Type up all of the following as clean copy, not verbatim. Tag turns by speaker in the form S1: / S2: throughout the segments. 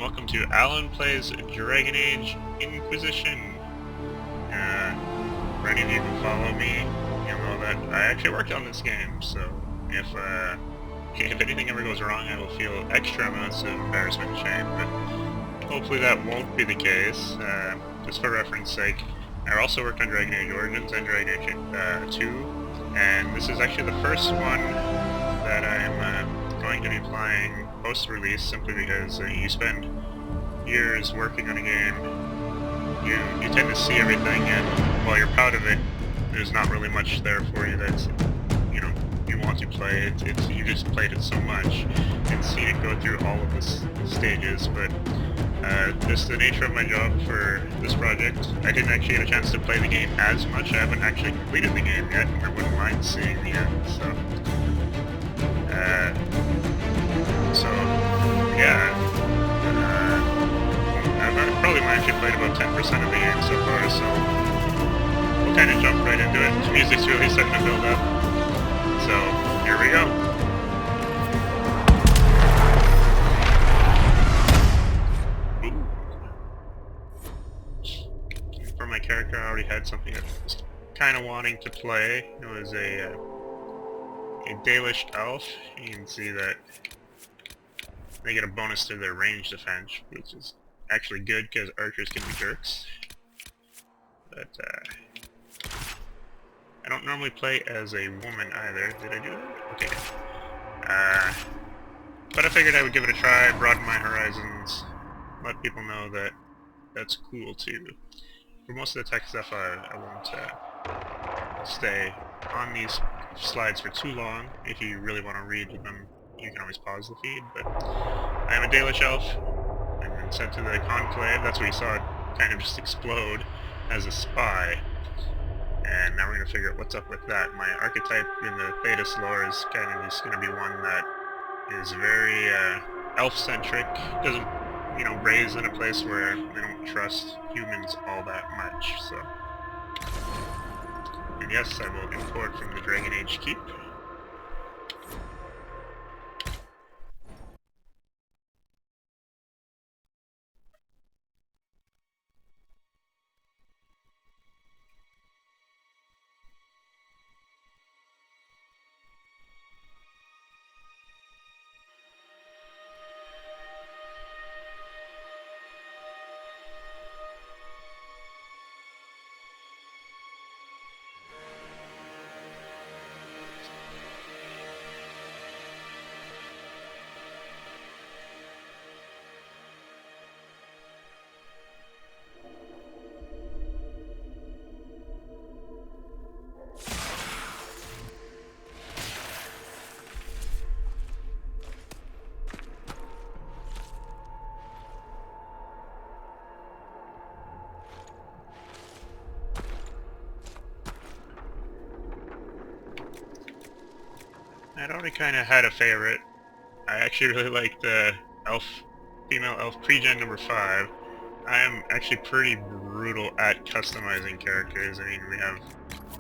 S1: welcome to Allan Plays Dragon Age Inquisition. For any of you who follow me, you'll know that I actually worked on this game, so if anything ever goes wrong, I will feel extra amounts of embarrassment and shame, but hopefully that won't be the case. Just for reference sake, I also worked on Dragon Age Origins and Dragon Age 2, and this is actually the first one that I'm going to be playing post-release, simply because you spend years working on a game, you tend to see everything, and while you're proud of it, there's not really much there for you that's, you want to play it. You just played it so much and seen it go through all of the stages, but just the nature of my job for this project, I didn't actually get a chance to play the game as much. I haven't actually completed the game yet, and I wouldn't mind seeing the end, so yeah, I've probably actually played about 10% of the game so far, so we'll kind of jump right into it. The music's really starting to build up, so here we go. Ooh. For my character, I already had something that I was kind of wanting to play. It was a Dalish elf. You can see that they get a bonus to their range defense, which is actually good because archers can be jerks. But I don't normally play as a woman either. Did I do that? Okay. But I figured I would give it a try, broaden my horizons, let people know that that's cool too. For most of the tech stuff, I won't stay on these slides for too long. If you really want to read them, you can always pause the feed, but I am a Dalish elf. I've been sent to the Conclave. That's where you saw it kind of just explode as a spy. And now we're going to figure out what's up with that. My archetype in the Thetis lore is kind of just going to be one that is very elf-centric. Doesn't, raise in a place where we don't trust humans all that much, so. And yes, I will import from the Dragon Age Keep. I'd already kind of had a favorite. I actually really like the female elf pre-gen number 5. I am actually pretty brutal at customizing characters. I mean, we have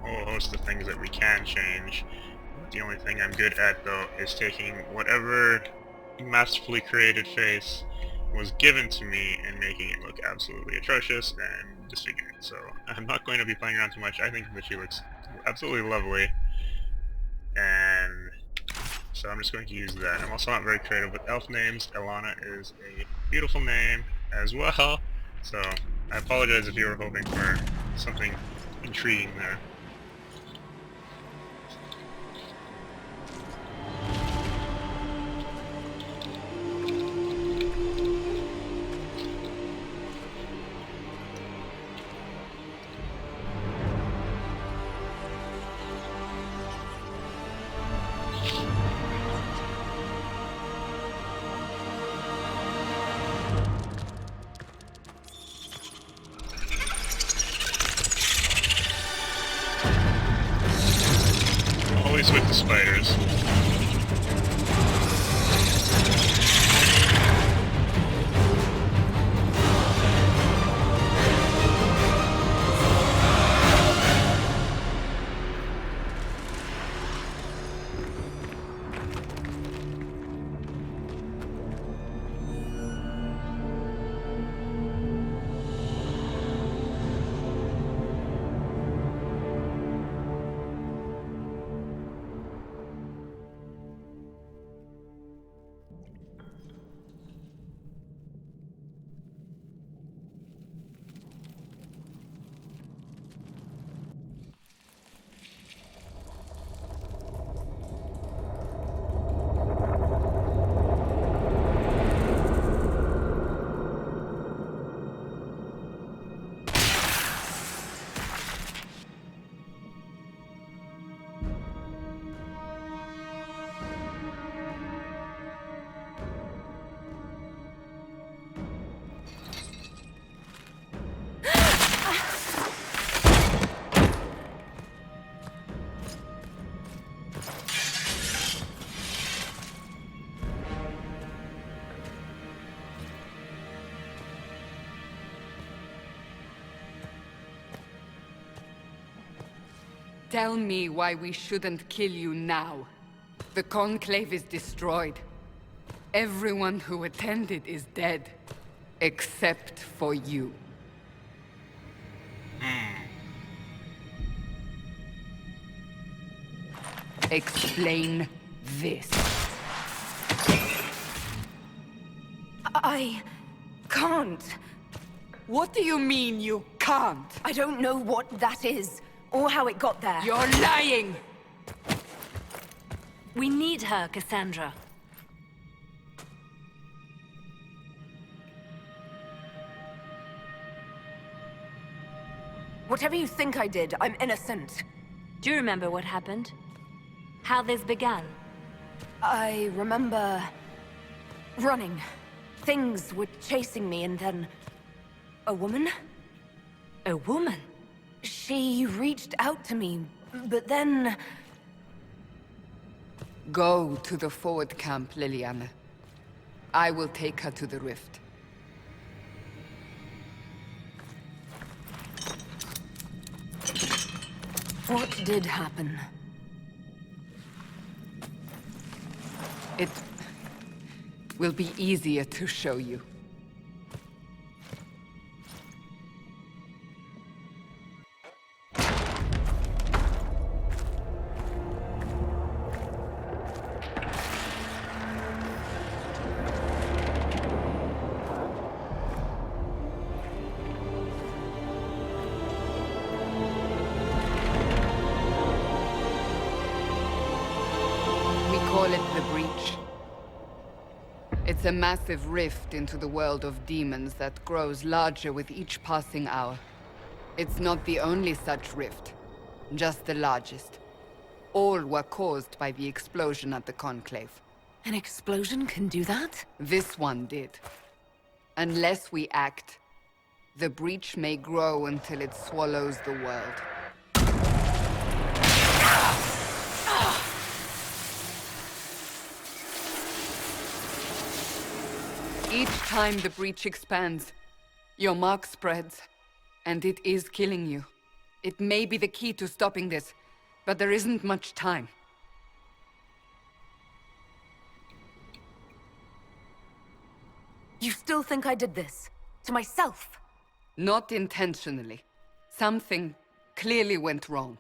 S1: a whole host of things that we can change. The only thing I'm good at, though, is taking whatever masterfully created face was given to me and making it look absolutely atrocious and disfigured. So I'm not going to be playing around too much. I think that she looks absolutely lovely, and so I'm just going to use that. I'm also not very creative with elf names. Allan is a beautiful name as well, so I apologize if you were hoping for something intriguing there.
S2: Tell me why we shouldn't kill you now. The Conclave is destroyed. Everyone who attended is dead. Except for you. Explain this.
S3: I can't.
S2: What do you mean you can't?
S3: I don't know what that is, or how it got there.
S2: You're lying!
S4: We need her, Cassandra.
S3: Whatever you think I did, I'm innocent.
S4: Do you remember what happened? How this began?
S3: I remember... running. Things were chasing me, and then... a woman?
S4: A woman?
S3: She reached out to me, but then...
S2: Go to the forward camp, Liliana. I will take her to the rift.
S3: What did happen?
S2: It will be easier to show you. Call it the Breach. It's a massive rift into the world of demons that grows larger with each passing hour. It's not the only such rift, just the largest. All were caused by the explosion at the Conclave.
S3: An explosion can do that?
S2: This one did. Unless we act, the Breach may grow until it swallows the world. Each time the Breach expands, your mark spreads, and it is killing you. It may be the key to stopping this, but there isn't much time.
S3: You still think I did this? To myself?
S2: Not intentionally. Something clearly went wrong.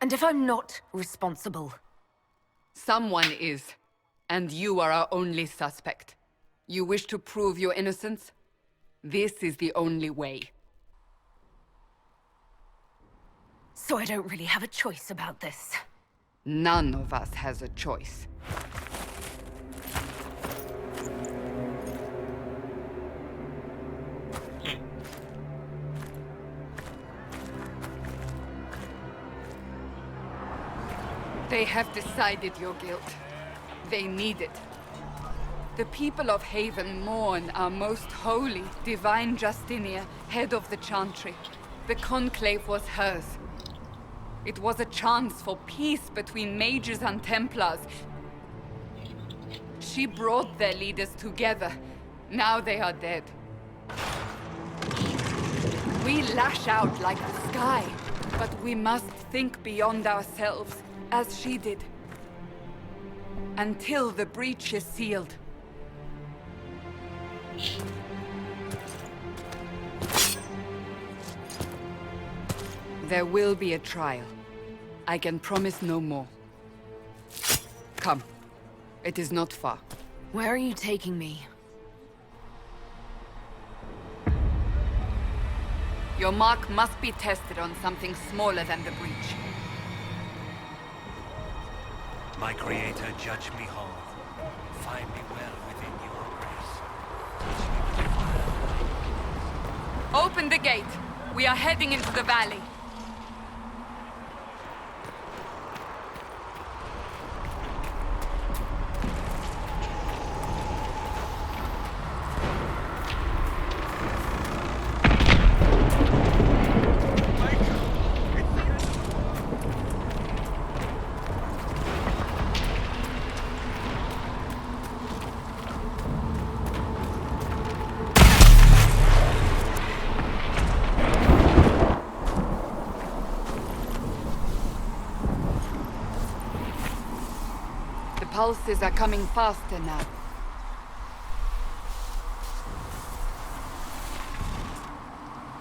S3: And if I'm not responsible?
S2: Someone is, and you are our only suspect. You wish to prove your innocence? This is the only way.
S3: So I don't really have a choice about this.
S2: None of us has a choice. They have decided your guilt. They need it. The people of Haven mourn our most holy, divine Justinia, head of the Chantry. The Conclave was hers. It was a chance for peace between mages and Templars. She brought their leaders together. Now they are dead. We lash out like the sky, but we must think beyond ourselves, as she did. Until the breach is sealed. There will be a trial. I can promise no more. Come. It is not far.
S3: Where are you taking me?
S2: Your mark must be tested on something smaller than the breach.
S5: My Creator, judge me whole. Find me well within your grace. Teach me to fire.
S2: Open the gate. We are heading into the valley. pulses are coming faster now.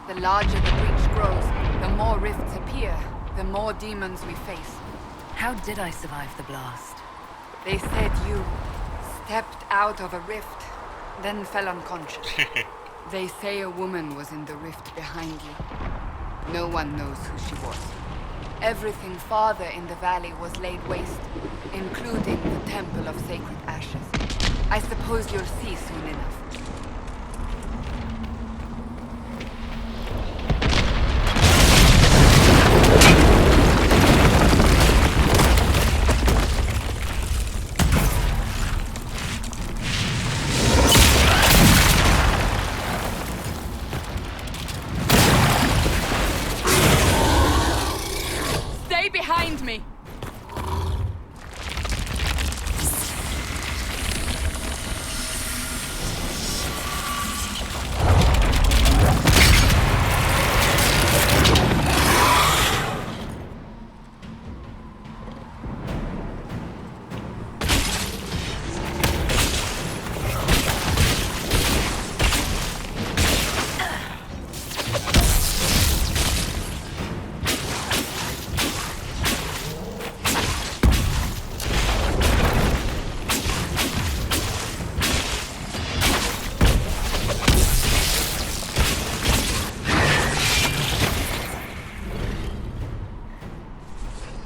S2: The larger the breach grows, the more rifts appear, the more demons we face.
S3: How did I survive the blast?
S2: They said you stepped out of a rift, then fell unconscious. They say a woman was in the rift behind you. No one knows who she was. Everything farther in the valley was laid waste, including the Temple of Sacred Ashes. I suppose you'll see soon enough. Behind me!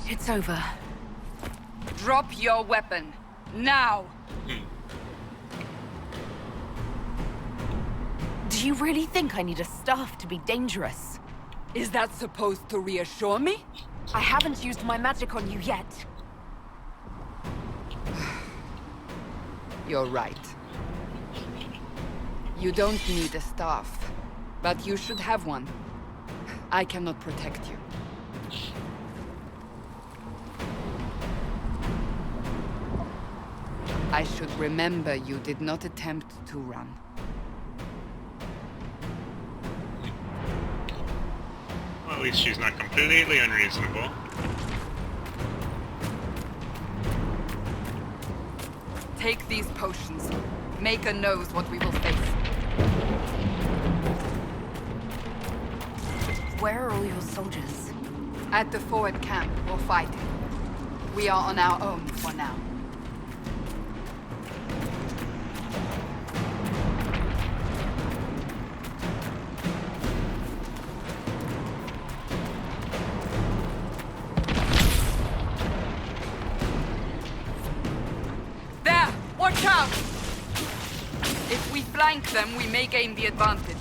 S3: It's over.
S2: Drop your weapon. Now!
S3: Do you really think I need a staff to be dangerous?
S2: Is that supposed to reassure me?
S3: I haven't used my magic on you yet.
S2: You're right. You don't need a staff, but you should have one. I cannot protect you. I should remember you did not attempt to run.
S1: Well, at least she's not completely unreasonable.
S2: Take these potions. Maker knows what we will face.
S3: Where are all your soldiers?
S2: At the forward camp, or fighting. We are on our own for now. Watch out! If we flank them, we may gain the advantage.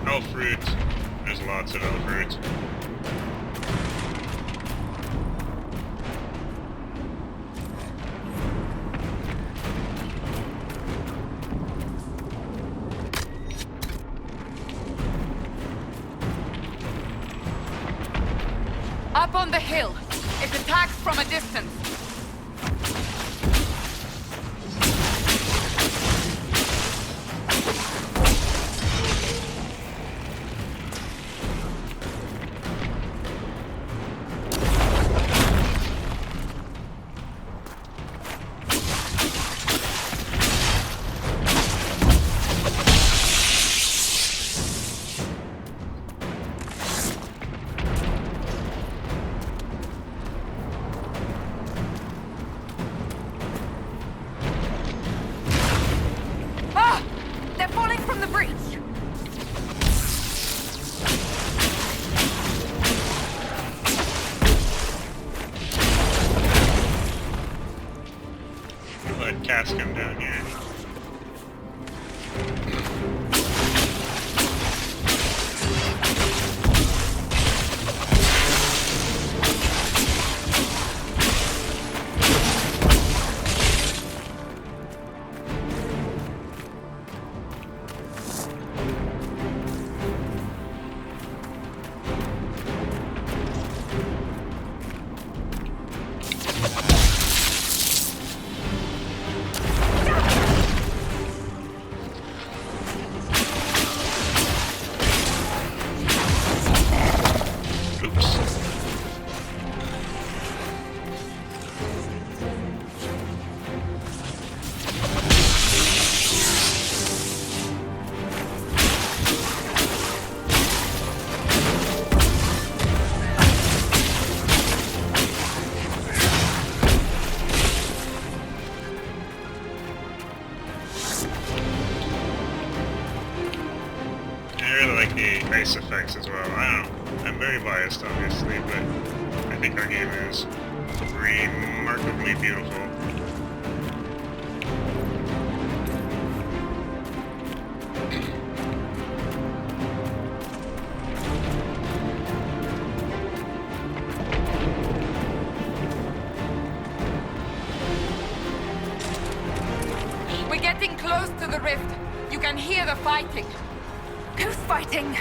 S1: Elf root. There's lots of elf root.
S2: Up on the hill. It attacks from a distance.
S1: Cast him down here. biased, obviously, but I think our game is remarkably beautiful.
S2: We're getting close to the rift. You can hear the fighting.
S3: Who's fighting?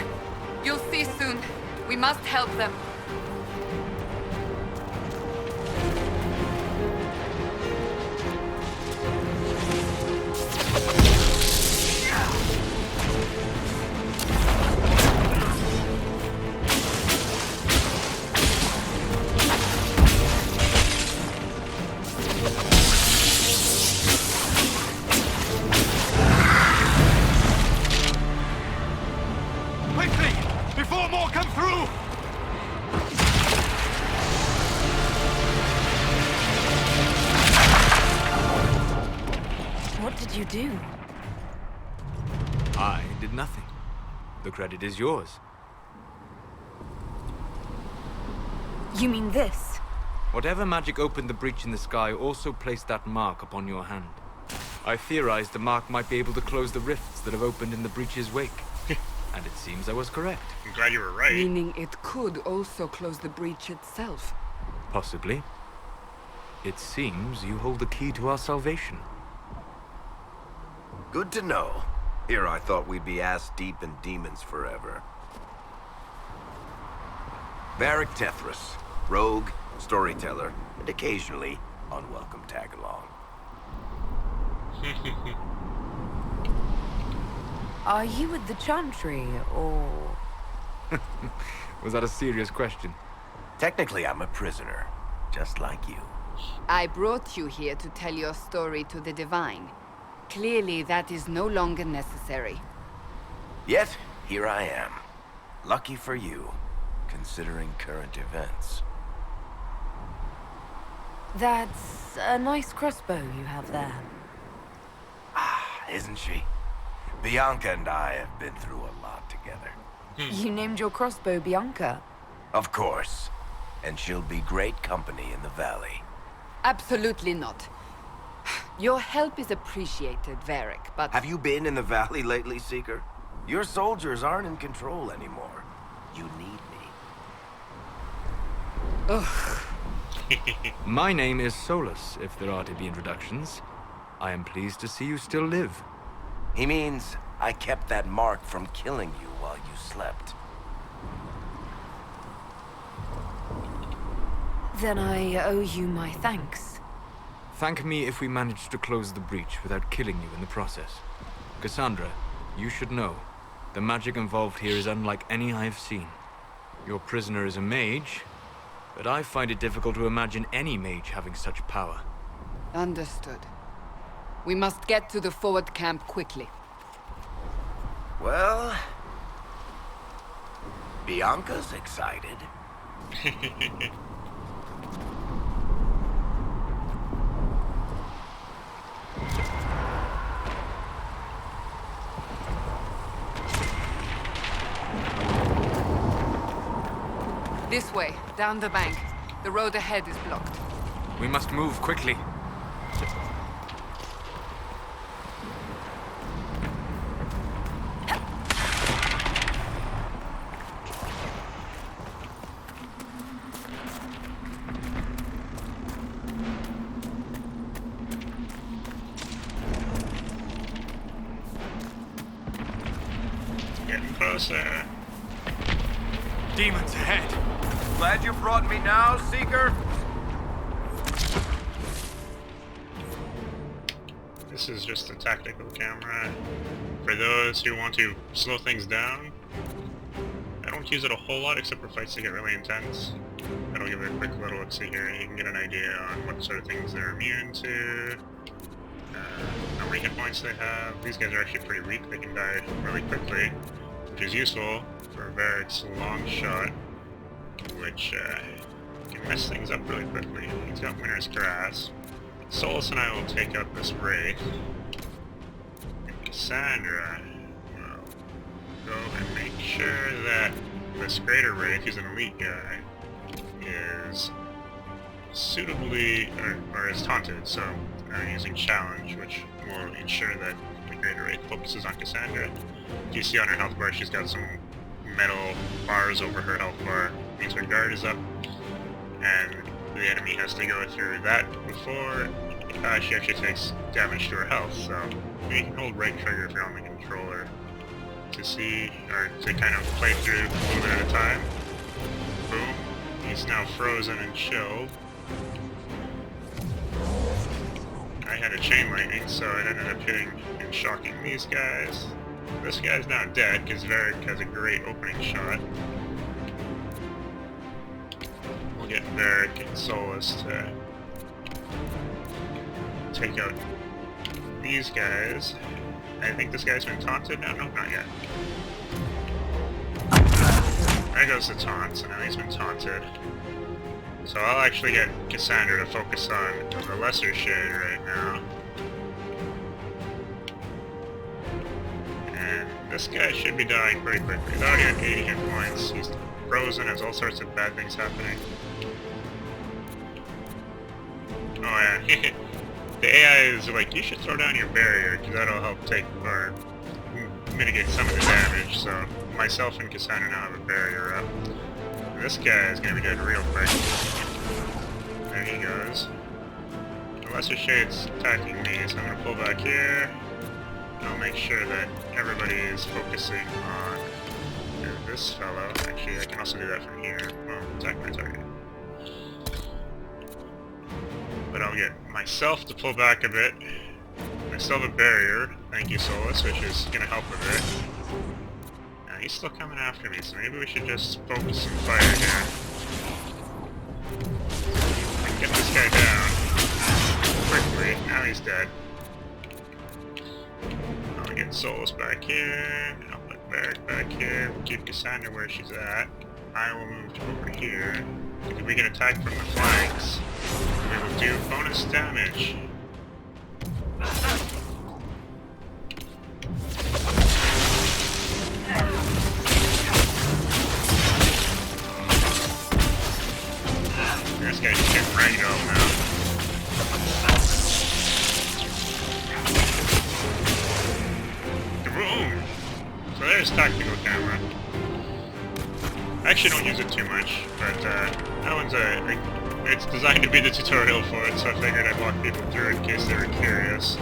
S2: You'll see soon. We must help them.
S5: Quickly! Before more come through!
S3: What did you do?
S6: I did nothing. The credit is yours.
S3: You mean this?
S6: Whatever magic opened the breach in the sky also placed that mark upon your hand. I theorized the mark might be able to close the rifts that have opened in the breach's wake. And it seems I was correct.
S1: I'm glad you were right.
S2: Meaning it could also close the breach itself.
S6: Possibly. It seems you hold the key to our salvation.
S7: Good to know. Here I thought we'd be ass-deep in demons forever. Varric Tethras, rogue, storyteller, and occasionally unwelcome tag-along.
S3: Are you with the Chantry, or...?
S6: Was that a serious question?
S7: Technically, I'm a prisoner, just like you.
S2: I brought you here to tell your story to the Divine. Clearly, that is no longer necessary.
S7: Yet, here I am. Lucky for you, considering current events.
S3: That's a nice crossbow you have there.
S7: Isn't she? Bianca and I have been through a lot together.
S3: You named your crossbow Bianca.
S7: Of course. And she'll be great company in the valley.
S2: Absolutely not. Your help is appreciated, Varric, but...
S7: Have you been in the valley lately, Seeker? Your soldiers aren't in control anymore. You need me.
S2: Ugh.
S6: My name is Solus, if there are to be introductions. I am pleased to see you still live.
S7: He means I kept that mark from killing you while you slept.
S3: Then I owe you my thanks.
S6: Thank me if we manage to close the breach without killing you in the process. Cassandra, you should know, the magic involved here is unlike any I have seen. Your prisoner is a mage, but I find it difficult to imagine any mage having such power.
S2: Understood. We must get to the forward camp quickly.
S7: Well... Bianca's excited.
S2: This way, down the bank. The road ahead is blocked.
S6: We must move quickly.
S1: Getting closer.
S6: Demons ahead!
S7: Glad you brought me now, Seeker?
S1: This is just a tactical camera. For those who want to slow things down, I don't use it a whole lot except for fights that get really intense. That'll give it a quick little look-see here, and you can get an idea on what sort of things they're immune to, how many hit points they have. These guys are actually pretty weak, they can die really quickly, which is useful for Varric's long shot, which can mess things up really quickly. He's got Winter's Grasp. Solus and I will take up this raid. And Cassandra will go and make sure that this Greater Wraith, who's an elite guy, is suitably, or is taunted, so using Challenge, which will ensure that the Greater Wraith focuses on Cassandra. You see on her health bar she's got some metal bars over her health bar, means her guard is up, and the enemy has to go through that before she actually takes damage to her health, so you can hold right trigger if you're on the controller to see, or to kind of play through a little bit at a time. Boom. He's now frozen and chilled. I had a chain lightning, so it ended up hitting and shocking these guys. This guy's now dead, because Varric has a great opening shot. We'll get Varric and Solus to take out these guys. I think this guy's been taunted now? No, not yet. There goes the taunt, so now he's been taunted. So I'll actually get Cassandra to focus on the lesser shade right now. And this guy should be dying pretty quickly. He's already at 80 hit points. He's frozen, has all sorts of bad things happening. Oh yeah, the AI is like, you should throw down your barrier, because that'll help take, or mitigate some of the damage, so myself and Cassandra now have a barrier up. This guy is going to be dead real quick. There he goes. The Lesser Shade's attacking me, so I'm going to pull back here. I'll make sure that everybody is focusing on this fellow. Actually, I can also do that from here. Well, attack my target. But I'll get myself to pull back a bit. I still have a barrier, thank you Solus, which is going to help a bit. Now he's still coming after me, so maybe we should just focus some fire here. And get this guy down quickly. Now he's dead. I'll get Solus back here. I'll put Varric back here. We'll keep Cassandra where she's at. I will move over here. If we get attacked from the flanks, we will do bonus damage. This guy's just getting ragged out now. Boom! So there's tactical camera. I actually don't use it too much, but that one's it's designed to be the tutorial for it, so I figured I'd walk people through it in case they were curious.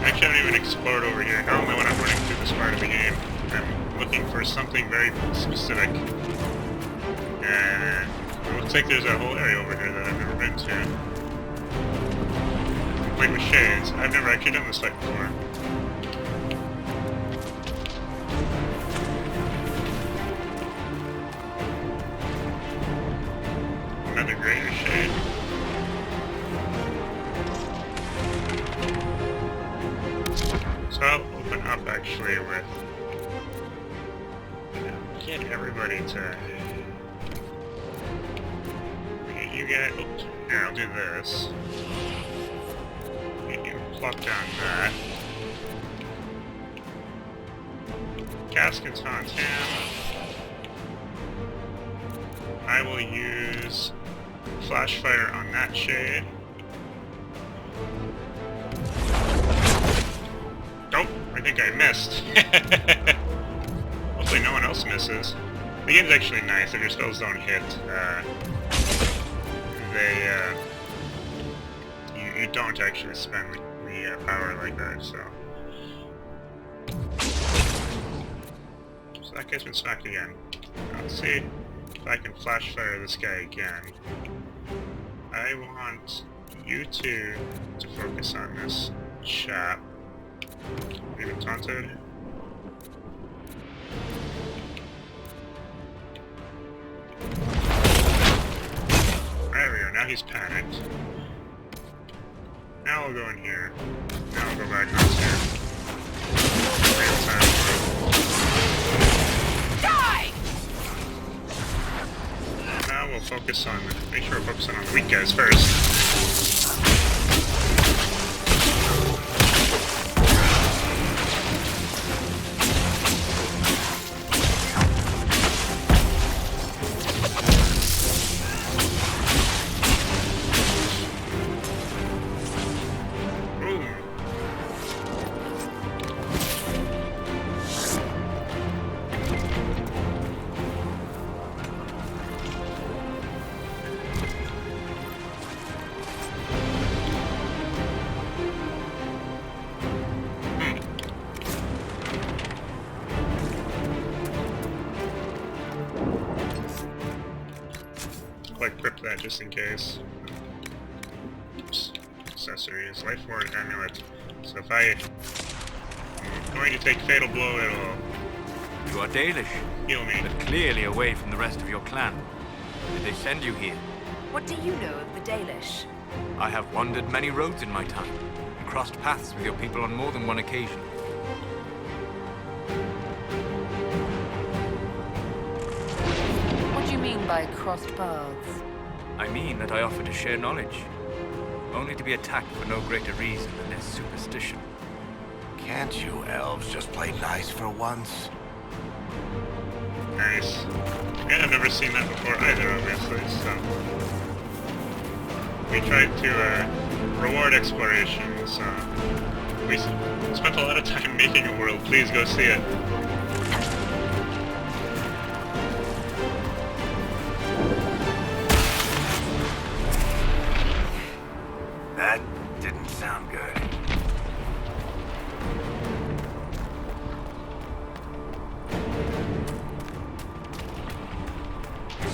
S1: Actually, I haven't even explored over here. Normally when I'm running through this part of the game, I'm looking for something very specific. And it looks like there's a whole area over here that I've never been to. Complete with shades. I've never actually done this fight before. Another greater shade. So I'll open up actually with, get everybody to, you get, oops, here I'll do this. You can plop down that. Caskets on him. I will use flash fire on that shade. Nope, I think I missed. Hopefully no one else misses. The game's actually nice, if your spells don't hit, you don't actually spend the power like that, so that guy's been smacked again. Let's see if I can flash fire this guy again. I want you two to focus on this chap. Even taunted. There we go, now he's panicked. Now we'll go in here. Now we'll go back downstairs. Real time.
S3: Die!
S1: Now we'll focus on, make sure we're focusing on the weak guys first. just in case. Oops. Accessories, life ward, amulet. So if I'm going to take fatal blow, it'll
S6: You are Dalish,
S1: heal me.
S6: but clearly away from the rest of your clan. Did they send you here?
S3: What do you know of the Dalish?
S6: I have wandered many roads in my time, and crossed paths with your people on more than one occasion.
S3: What do you mean by crossed paths?
S6: I mean that I offer to share knowledge, only to be attacked for no greater reason than their superstition.
S7: Can't you elves just play nice for once?
S1: Nice. Yeah, I've never seen that before either, obviously, so... We tried to, reward exploration, so... We spent a lot of time making a world, please go see it.
S7: That didn't sound good.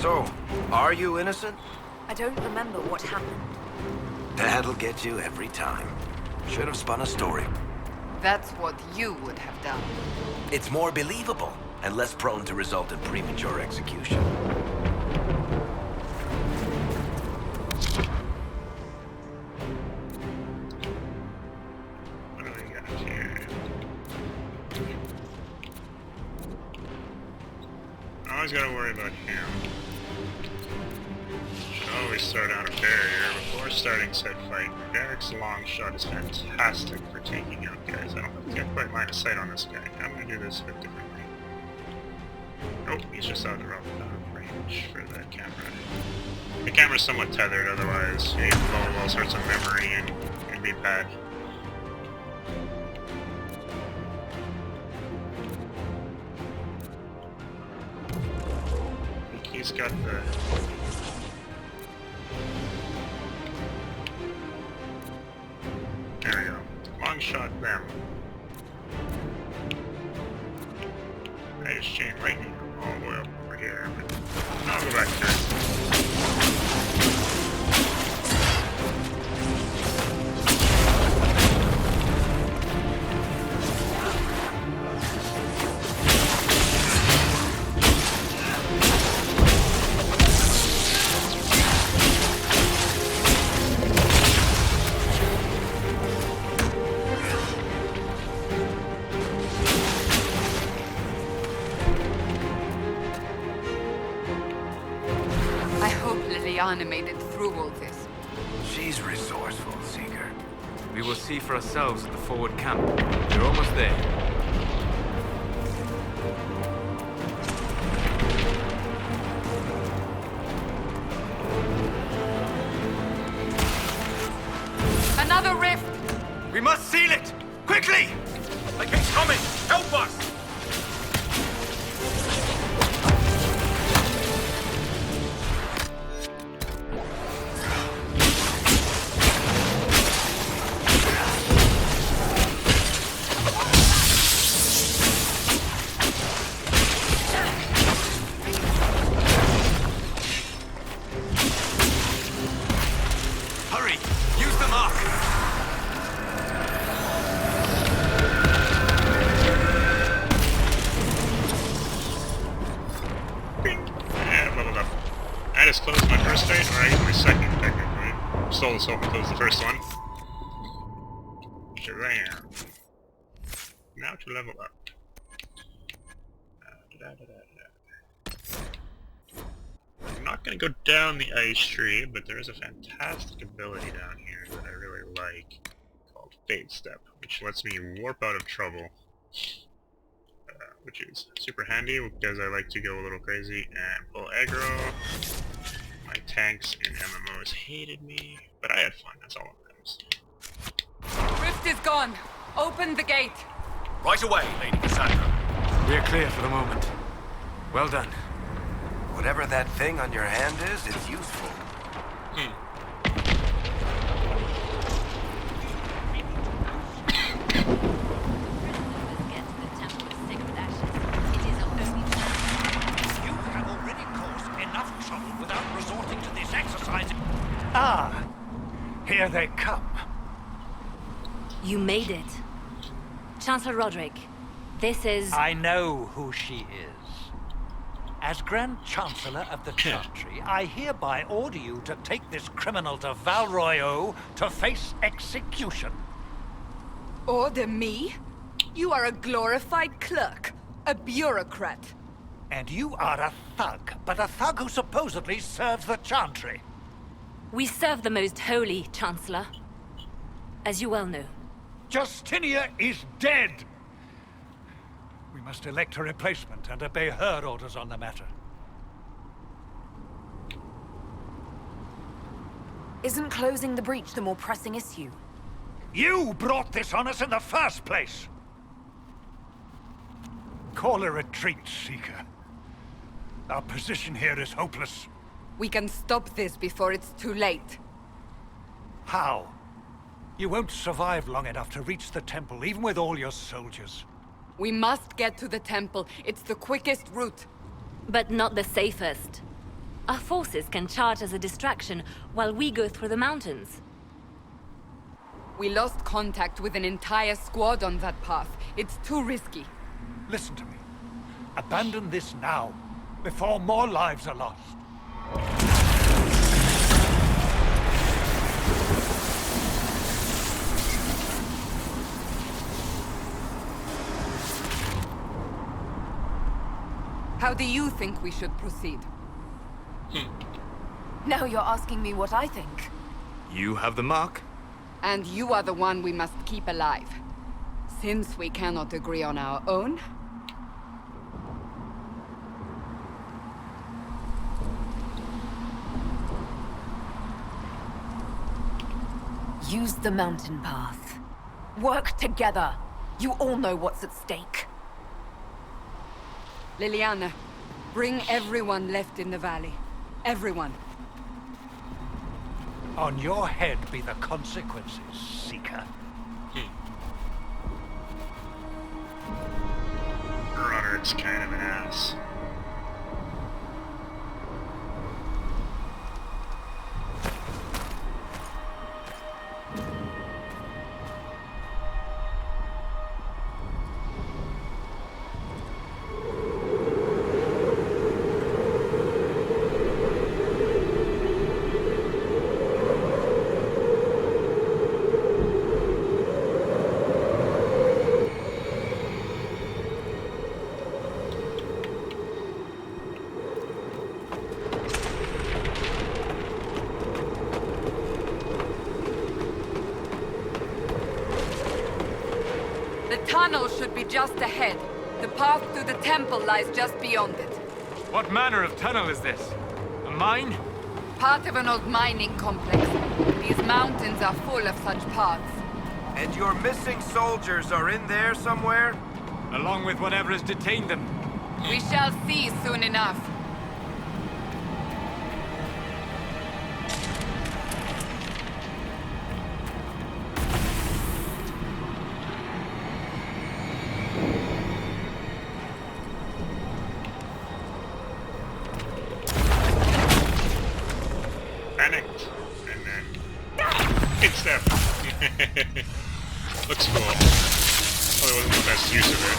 S7: So, are you innocent?
S3: I don't remember what happened.
S7: That'll get you every time. Should have spun a story.
S2: That's what you would have done.
S7: It's more believable and less prone to result in premature execution.
S1: What do we got here? Always gotta worry about him. Should always start on a barrier before starting said fight. Derek's long shot is fantastic for taking out guys. I don't think I quite line of sight on this guy. I'm gonna do this a bit differently. Oh, he's just out of range for that camera. The camera's somewhat tethered, otherwise you blow all sorts of memory and it'd be bad. I think he's got the... There we go. Long shot them. I just chain lightning all the way up over here, but I'll go back to it.
S2: Allan made it through all this.
S7: She's resourceful, Seeker.
S6: We will see for ourselves at the forward camp. We're almost there.
S2: Another rift!
S6: We must seal it! Quickly!
S5: The king's coming! Help us!
S6: Hurry! Use the mark!
S1: Yeah, leveled up. I just closed my first phase, or I guess my second, technically. Stole the soul and closed the first one. Shazam. Now to level up. I'm not gonna go down the ice tree, but there is a fantastic ability down here that I really like, called Fate Step, which lets me warp out of trouble. Which is super handy because I like to go a little crazy and pull aggro. My tanks and MMOs hated me, but I had fun, that's all that matters.
S2: Rift is gone. Open the gate.
S5: Right away, Lady Cassandra.
S6: We're clear for the moment. Well done.
S7: Whatever that thing on your hand is, it's useful.
S5: You have already caused enough trouble without resorting to this exercise Here they come.
S4: You made it. Chancellor Roderick, this is...
S5: I know who she is. As Grand Chancellor of the Chantry, I hereby order you to take this criminal to Val Royeaux to face execution.
S2: Order me? You are a glorified clerk, a bureaucrat.
S5: And you are a thug, but a thug who supposedly serves the Chantry.
S4: We serve the most holy, Chancellor. As you well know.
S5: Justinia is dead! We must elect a replacement and obey her orders on the matter.
S3: Isn't closing the breach the more pressing issue?
S5: You brought this on us in the first place! Call a retreat, Seeker. Our position here is hopeless.
S2: We can stop this before it's too late.
S5: How? You won't survive long enough to reach the temple, even with all your soldiers.
S2: We must get to the temple. It's the quickest route.
S4: But not the safest. Our forces can charge as a distraction while we go through the mountains.
S2: We lost contact with an entire squad on that path. It's too risky.
S5: Listen to me. Abandon this now, before more lives are lost.
S2: How do you think we should proceed?
S3: Now you're asking me what I think.
S6: You have the mark.
S2: And you are the one we must keep alive. Since we cannot agree on our own...
S3: Use the mountain path. Work together. You all know what's at stake.
S2: Liliana, bring everyone left in the valley. Everyone.
S5: On your head be the consequences, Seeker.
S1: Roderick's kind of an ass.
S2: The tunnel should be just ahead. The path to the temple lies just beyond it.
S6: What manner of tunnel is this? A mine?
S2: Part of an old mining complex. These mountains are full of such paths.
S7: And your missing soldiers are in there somewhere?
S6: Along with whatever has detained them.
S2: We shall see soon enough.
S1: Panicked, and then hits them. Looks cool. Probably wasn't the best use of it.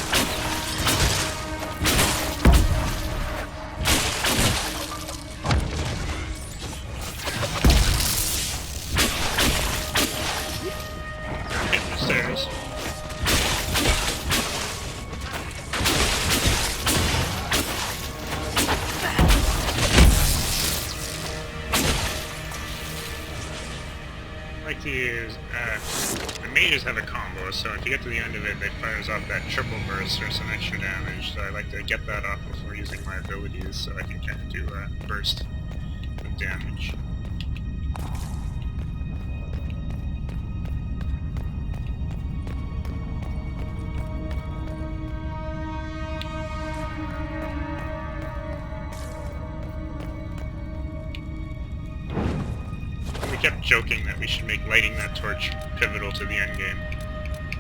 S1: Hitting the stairs. I like to use, the mages have a combo, so if you get to the end of it, it fires off that triple burst or some extra damage, so I like to get that off before using my abilities, so I can kind of do a burst of damage. We kept joking that we should make lighting that torch pivotal to the endgame.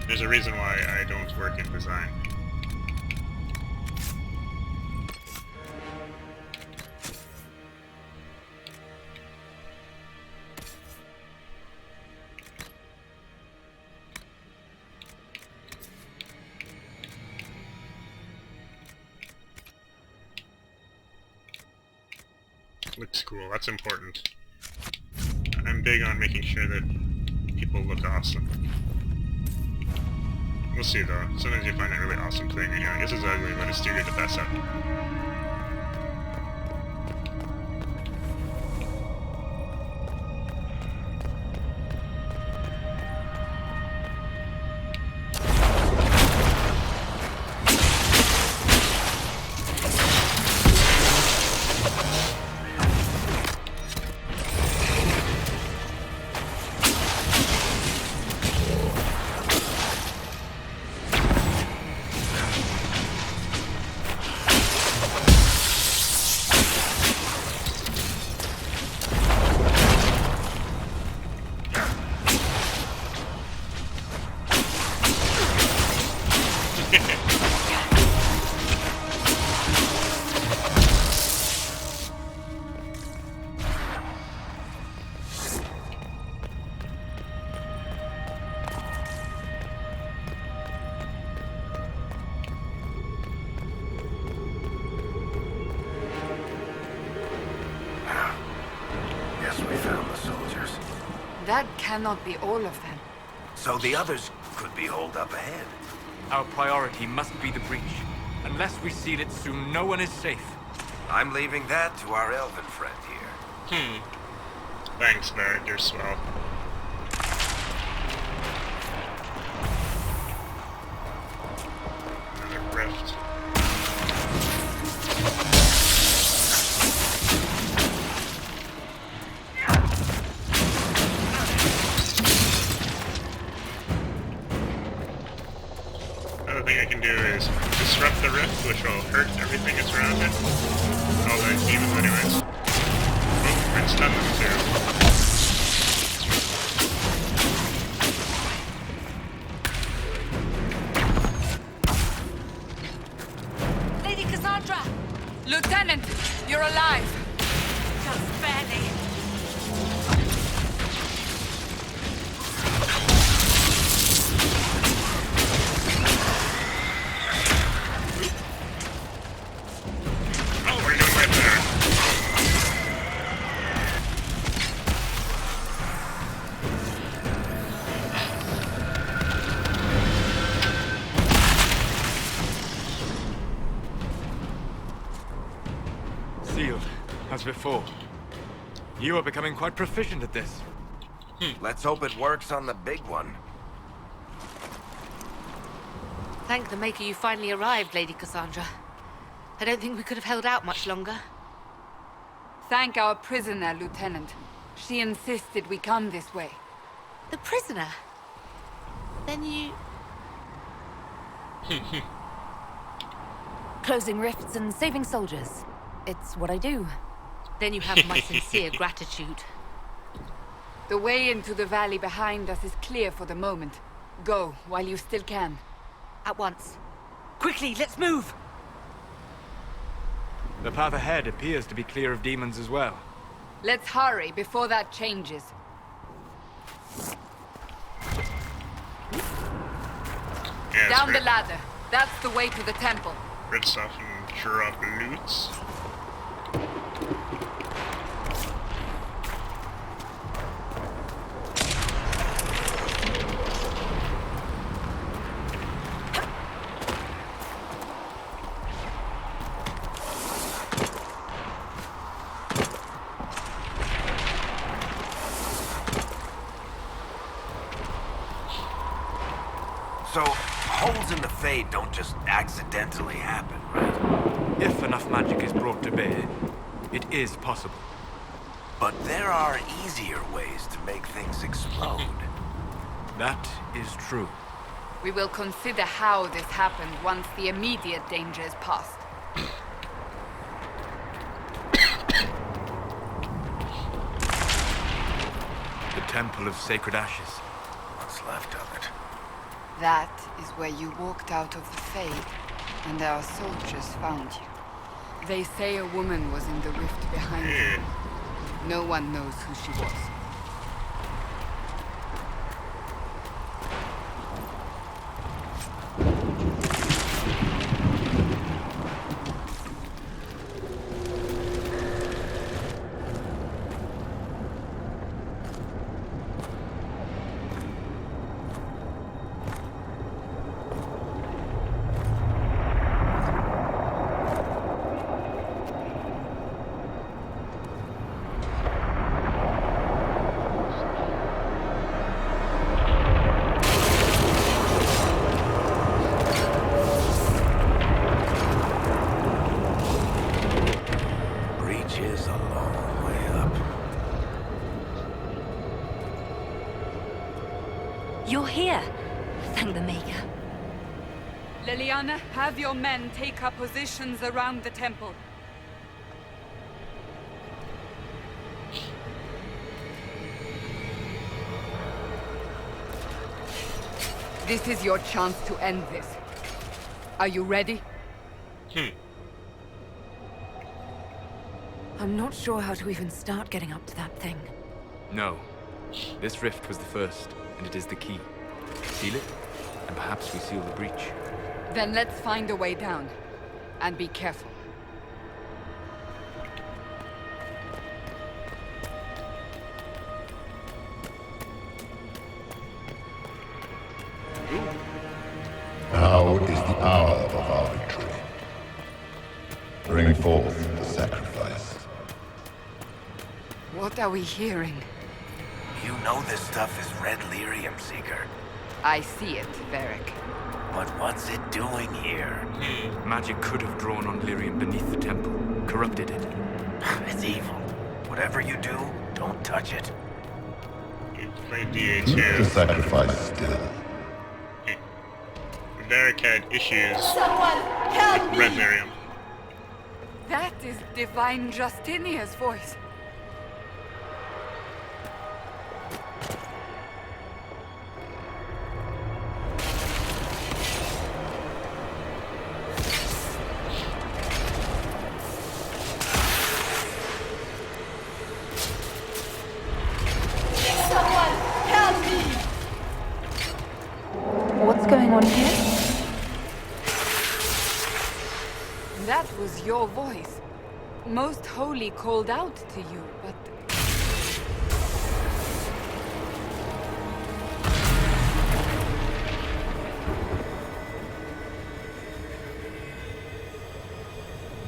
S1: There's a reason why I don't work in design. Looks cool. That's important. I'm big on making sure that people look awesome. We'll see though. Sometimes you find a really awesome thing and you're like, this is ugly, but it's too good to pass up.
S2: That cannot be all of them.
S7: So the others could be holed up ahead.
S6: Our priority must be the breach. Unless we seal it soon, no one is safe.
S7: I'm leaving that to our elven friend here.
S1: Thanks, Barrett. You're swell. Another rift. Another thing I can do is disrupt the rift, which will hurt everything that's around it. All the demons anyways. Oh, and stun them too.
S2: Lady Cassandra! Lieutenant, you're alive!
S3: Just barely.
S1: Oh, what are you doing right there?
S6: Sealed, as before. You are becoming quite proficient at this.
S7: Let's hope it works on the big one.
S3: Thank the Maker you finally arrived, Lady Cassandra. I don't think we could have held out much longer.
S2: Thank our prisoner, Lieutenant. She insisted we come this way.
S3: The prisoner? Then you... Closing rifts and saving soldiers. It's what I do. Then you have my sincere gratitude.
S2: The way into the valley behind us is clear for the moment. Go, while you still can.
S3: At once. Quickly, let's move!
S6: The path ahead appears to be clear of demons as well.
S2: Let's hurry before that changes.
S1: Yeah,
S2: Down the ladder. That's the way to the temple.
S1: Rip stuff and drop loots.
S7: So, holes in the Fade don't just accidentally happen, right?
S6: If enough magic is brought to bear, it is possible.
S7: But there are easier ways to make things explode.
S6: That is true.
S2: We will consider how this happened once the immediate danger is past.
S6: The Temple of Sacred Ashes.
S7: What's left of it?
S2: That is where you walked out of the Fade, and our soldiers found you. They say a woman was in the rift behind you. No one knows who she was. Allan, have your men take up positions around the temple. This is your chance to end this. Are you ready?
S3: I'm not sure how to even start getting up to that thing.
S6: No. This rift was the first, and it is the key. Seal it, and perhaps we seal the breach.
S2: Then let's find a way down. And be careful.
S8: Now is the hour of our victory. Bring forth the sacrifice.
S2: What are we hearing?
S7: You know this stuff is red lyrium, Seeker.
S2: I see it, Varric.
S7: But what's it doing here?
S6: Magic could have drawn on lyrium beneath the temple, corrupted it.
S7: It's evil. Whatever you do, don't touch it.
S1: You played
S8: Keep the
S1: DA2.
S8: sacrifice still.
S1: Varric had issues
S2: Someone help
S1: with red lyrium.
S2: That is Divine Justinia's voice. Someone help me!
S3: What's going on here?
S2: That was your voice. Most Holy called out to you, but...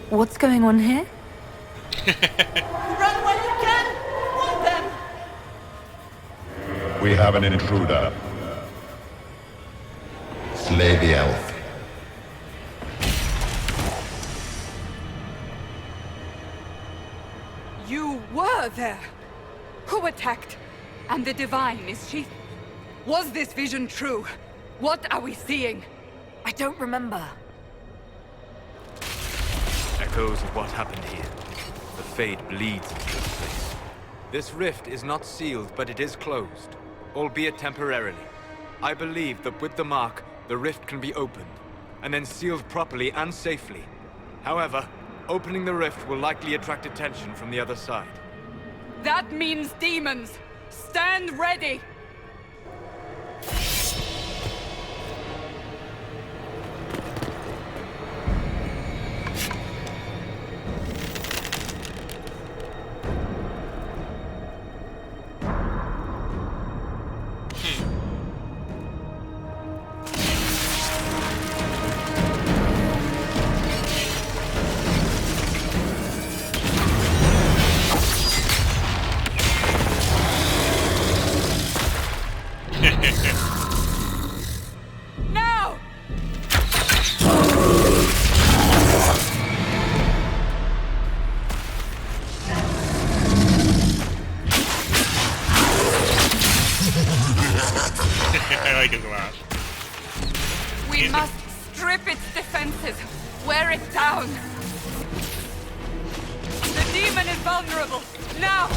S3: What's going on here?
S2: Run when you can! Want them!
S8: We have an intruder. Slay the elf.
S2: You were there! Who attacked? And the Divine, is she... Was this vision true? What are we seeing?
S3: I don't remember.
S6: Echoes of what happened here. The Fade bleeds into this place. This rift is not sealed, but it is closed, albeit temporarily. I believe that with the mark, the rift can be opened, and then sealed properly and safely. However, opening the rift will likely attract attention from the other side.
S2: That means demons! Stand ready! Now!
S1: I like his laugh.
S2: We must strip its defenses, wear it down. The demon is vulnerable. Now!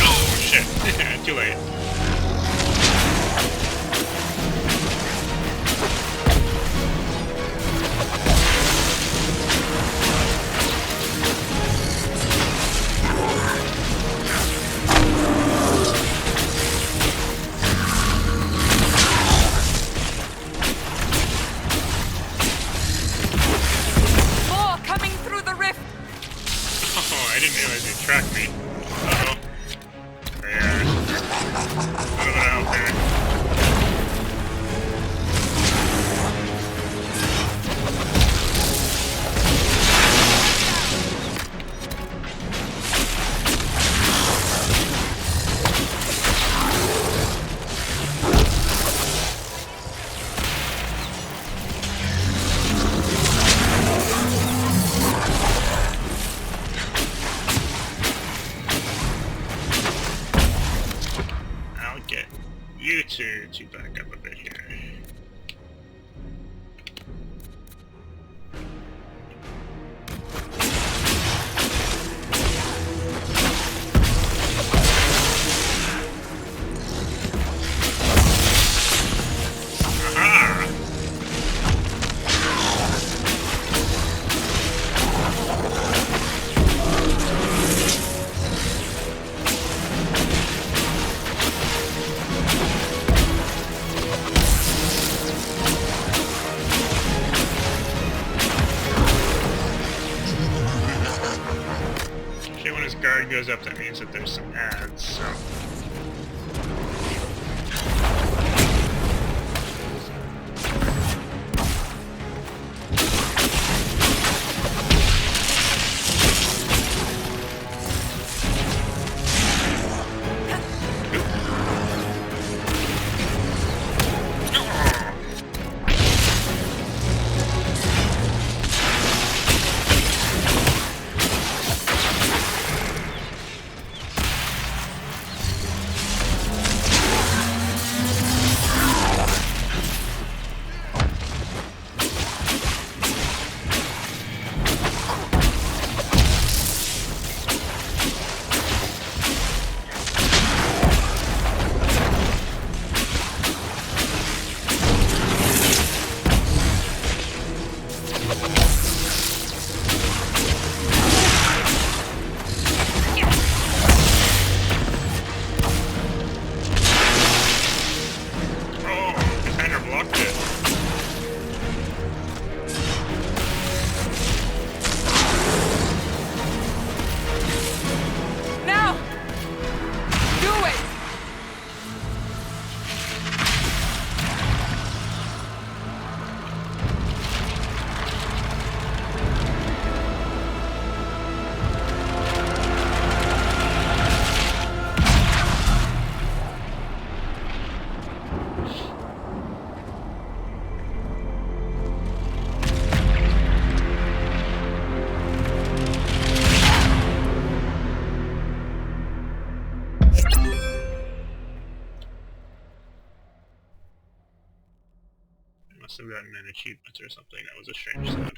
S1: Oh shit! Too late.
S2: More coming through the rift!
S1: Oh, I didn't realize you tracked me. Uh-oh. There. A little bit out there. you two to back up a bit here. Okay, when his guard goes up, that means that there's some ads, so... Must have gotten an achievement or something. That was a strange sound.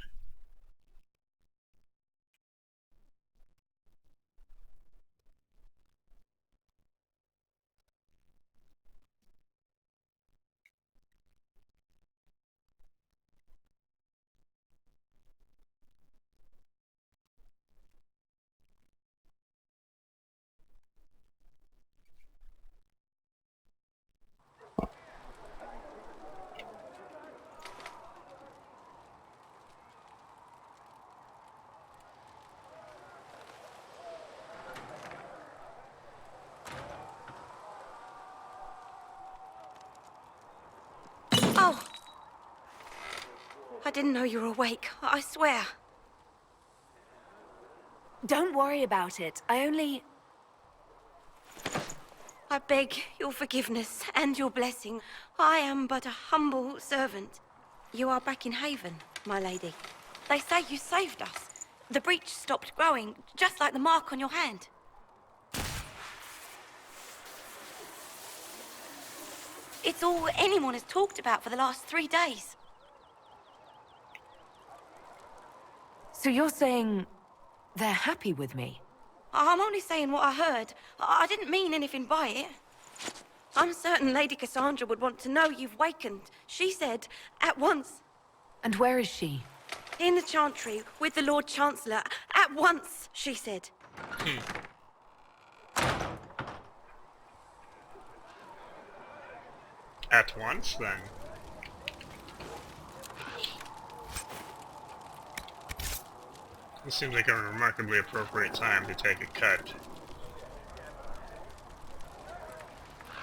S9: Oh! I didn't know you were awake, I swear.
S3: Don't worry about it. I
S9: beg your forgiveness and your blessing. I am but a humble servant. You are back in Haven, my lady. They say you saved us. The breach stopped growing, just like the mark on your hand. It's all anyone has talked about for the last 3 days.
S3: So you're saying they're happy with me?
S9: I'm only saying what I heard. I didn't mean anything by it. I'm certain Lady Cassandra would want to know you've wakened. She said, at once.
S3: And where is she?
S9: In the Chantry, with the Lord Chancellor. At once, she said.
S1: At once, then. This seems like a remarkably appropriate time to take a cut.